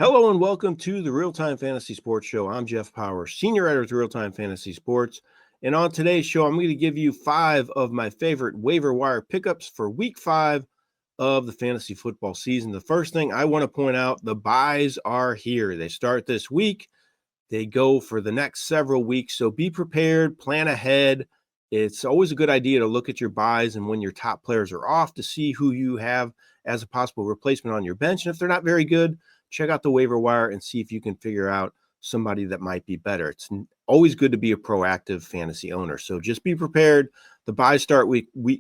Hello and welcome to the RealTime Fantasy Sports Show. I'm Jeff Paur, Senior Editor with RealTime Fantasy Sports. And on today's show, I'm going to give you 5 of my favorite waiver wire pickups for Week 5 of the fantasy football season. The first thing I want to point out, the buys are here. They start this week. They go for the next several weeks. So be prepared, plan ahead. It's always a good idea to look at your buys and when your top players are off to see who you have as a possible replacement on your bench. And if they're not very good, check out the waiver wire and see if you can figure out somebody that might be better. It's always good to be a proactive fantasy owner. So just be prepared. The buys start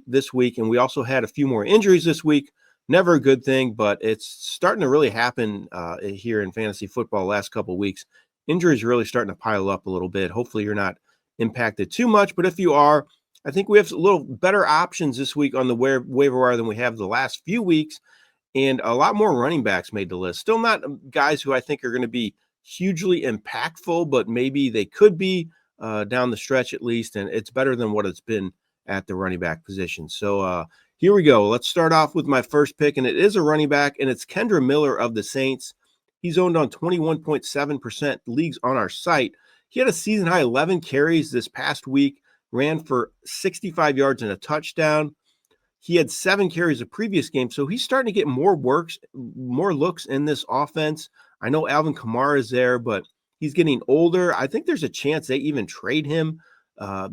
this week, and we also had a few more injuries this week. Never a good thing, but it's starting to really happen here in fantasy football the last couple of weeks. Injuries really starting to pile up a little bit. Hopefully you're not impacted too much, but if you are, I think we have a little better options this week on the waiver wire than we have the last few weeks. And a lot more running backs made the list. Still not guys who I think are going to be hugely impactful, but maybe they could be down the stretch at least. And it's better than what it's been at the running back position. So here we go. Let's start off with my first pick, and it is a running back, and it's Kendre Miller of the Saints. He's owned on 21.7% leagues on our site. He had a season high 11 carries this past week, ran for 65 yards and a touchdown. He had 7 carries the previous game, so he's starting to get more looks in this offense. I know Alvin Kamara is there, but he's getting older. I think there's a chance they even trade him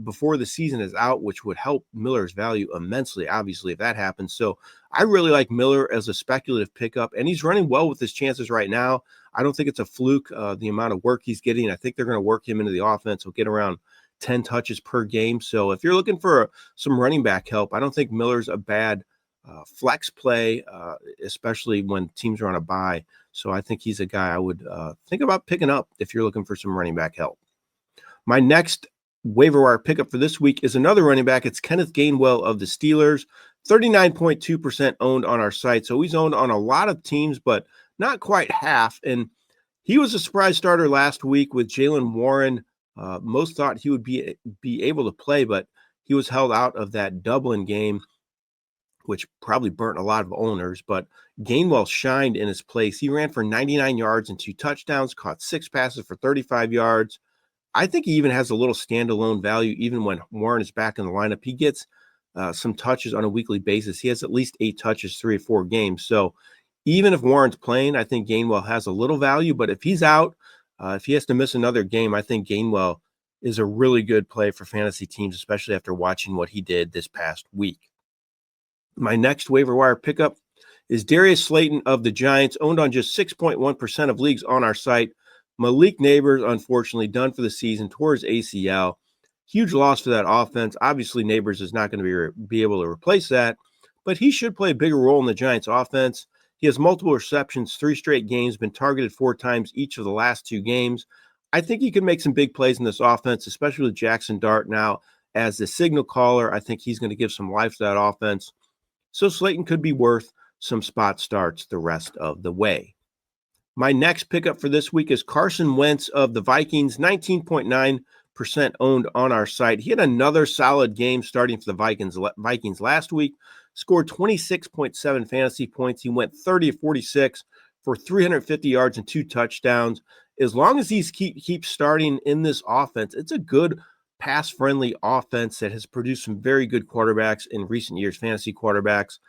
before the season is out, which would help Miller's value immensely, obviously, if that happens. So I really like Miller as a speculative pickup, and he's running well with his chances right now. I don't think it's a fluke, the amount of work he's getting. I think they're going to work him into the offense. He'll get around 10 touches per game. So if you're looking for some running back help, I don't think Miller's a bad flex play, especially when teams are on a bye. So I think he's a guy I would think about picking up if you're looking for some running back help. My next waiver wire pickup for this week is another running back. It's Kenneth Gainwell of the Steelers, 39.2% owned on our site. So he's owned on a lot of teams, but not quite half. And he was a surprise starter last week with Jaylen Warren. Most thought he would be able to play, but he was held out of that Dublin game, which probably burnt a lot of owners. But Gainwell shined in his place. He ran for 99 yards and 2 touchdowns, caught 6 passes for 35 yards. I think he even has a little standalone value even when Warren is back in the lineup. He gets some touches on a weekly basis. He has at least 8 touches, 3 or 4 games. So even if Warren's playing, I think Gainwell has a little value. But if he's out, if he has to miss another game, I think Gainwell is a really good play for fantasy teams, especially after watching what he did this past week. My next waiver wire pickup is Darius Slayton of the Giants, owned on just 6.1% of leagues on our site. Malik Neighbors, unfortunately, done for the season, tore his ACL. Huge loss for that offense. Obviously, Neighbors is not going to be able to replace that, but he should play a bigger role in the Giants offense. He has multiple receptions, 3 straight games, been targeted 4 times each of the last 2 games. I think he could make some big plays in this offense, especially with Jackson Dart now as the signal caller. I think he's going to give some life to that offense. So Slayton could be worth some spot starts the rest of the way. My next pickup for this week is Carson Wentz of the Vikings, 19.9% owned on our site. He had another solid game starting for the Vikings last week. Scored 26.7 fantasy points. He went 30 of 46 for 350 yards and 2 touchdowns. As long as he keeps starting in this offense, it's a good pass-friendly offense that has produced some very good quarterbacks in recent years, fantasy quarterbacks.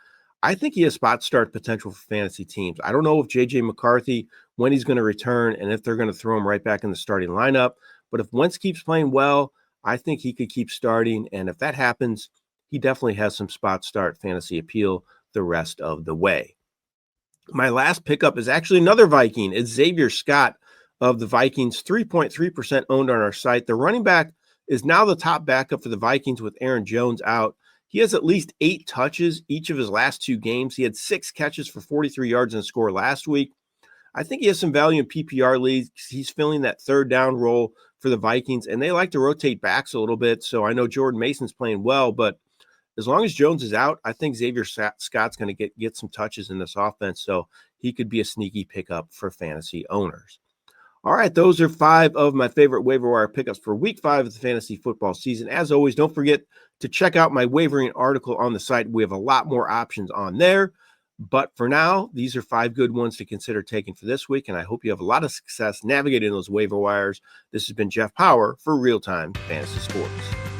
I think he has spot start potential for fantasy teams. I don't know if J.J. McCarthy, when he's going to return, and if they're going to throw him right back in the starting lineup. But if Wentz keeps playing well, I think he could keep starting. And if that happens, he definitely has some spot start fantasy appeal the rest of the way. My last pickup is actually another Viking. It's Xavier Scott of the Vikings, 3.3% owned on our site. The running back is now the top backup for the Vikings with Aaron Jones out. He has at least 8 touches each of his last 2 games. He had 6 catches for 43 yards and a score last week. I think he has some value in PPR leagues. He's filling that third down role for the Vikings, and they like to rotate backs a little bit. So I know Jordan Mason's playing well, but as long as Jones is out, I think Xavier Scott's going to get some touches in this offense. So he could be a sneaky pickup for fantasy owners. All right, those are 5 of my favorite waiver wire pickups for week 5 of the fantasy football season. As always, don't forget to check out my wavering article on the site. We have a lot more options on there. But for now, these are 5 good ones to consider taking for this week, and I hope you have a lot of success navigating those waiver wires. This has been Jeff Paur for Real Time Fantasy Sports.